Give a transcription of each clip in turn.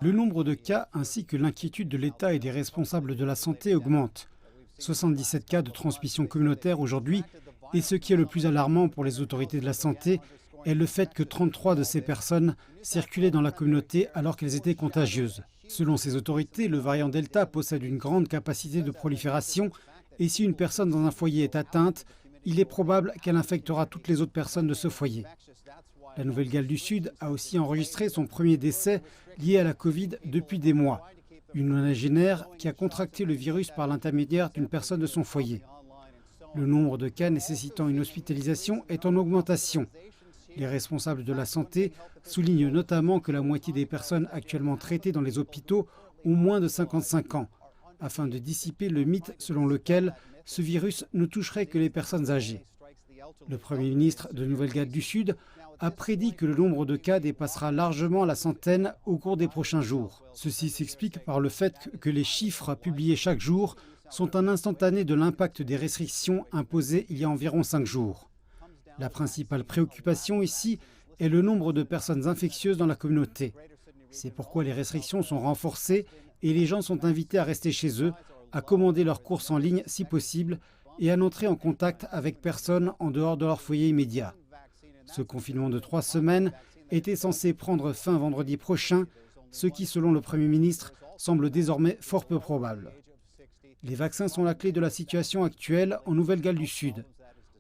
Le nombre de cas ainsi que l'inquiétude de l'État et des responsables de la santé augmentent. 77 cas de transmission communautaire aujourd'hui, et ce qui est le plus alarmant pour les autorités de la santé est le fait que 33 de ces personnes circulaient dans la communauté alors qu'elles étaient contagieuses. Selon ces autorités, le variant Delta possède une grande capacité de prolifération et si une personne dans un foyer est atteinte, il est probable qu'elle infectera toutes les autres personnes de ce foyer. La Nouvelle-Galles du Sud a aussi enregistré son premier décès lié à la Covid depuis des mois. Une nonagénaire qui a contracté le virus par l'intermédiaire d'une personne de son foyer. Le nombre de cas nécessitant une hospitalisation est en augmentation. Les responsables de la santé soulignent notamment que la moitié des personnes actuellement traitées dans les hôpitaux ont moins de 55 ans, afin de dissiper le mythe selon lequel ce virus ne toucherait que les personnes âgées. Le Premier ministre de Nouvelle-Galles du Sud a prédit que le nombre de cas dépassera largement la centaine au cours des prochains jours. Ceci s'explique par le fait que les chiffres publiés chaque jour sont un instantané de l'impact des restrictions imposées il y a environ 5 jours. La principale préoccupation ici est le nombre de personnes infectieuses dans la communauté. C'est pourquoi les restrictions sont renforcées et les gens sont invités à rester chez eux, à commander leurs courses en ligne si possible et à n'entrer en contact avec personne en dehors de leur foyer immédiat. Ce confinement de 3 semaines était censé prendre fin vendredi prochain, ce qui, selon le Premier ministre, semble désormais fort peu probable. Les vaccins sont la clé de la situation actuelle en Nouvelle-Galles du Sud.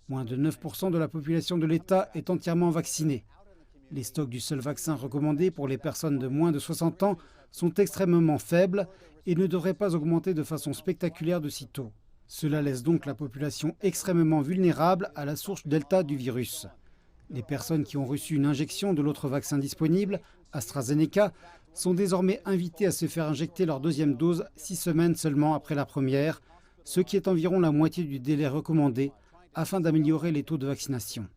Moins de 9% de la population de l'État est entièrement vaccinée. Les stocks du seul vaccin recommandé pour les personnes de moins de 60 ans sont extrêmement faibles et ne devraient pas augmenter de façon spectaculaire de sitôt. Cela laisse donc la population extrêmement vulnérable à la source delta du virus. Les personnes qui ont reçu une injection de l'autre vaccin disponible, AstraZeneca, sont désormais invitées à se faire injecter leur deuxième dose 6 semaines seulement après la première, ce qui est environ la moitié du délai recommandé afin d'améliorer les taux de vaccination.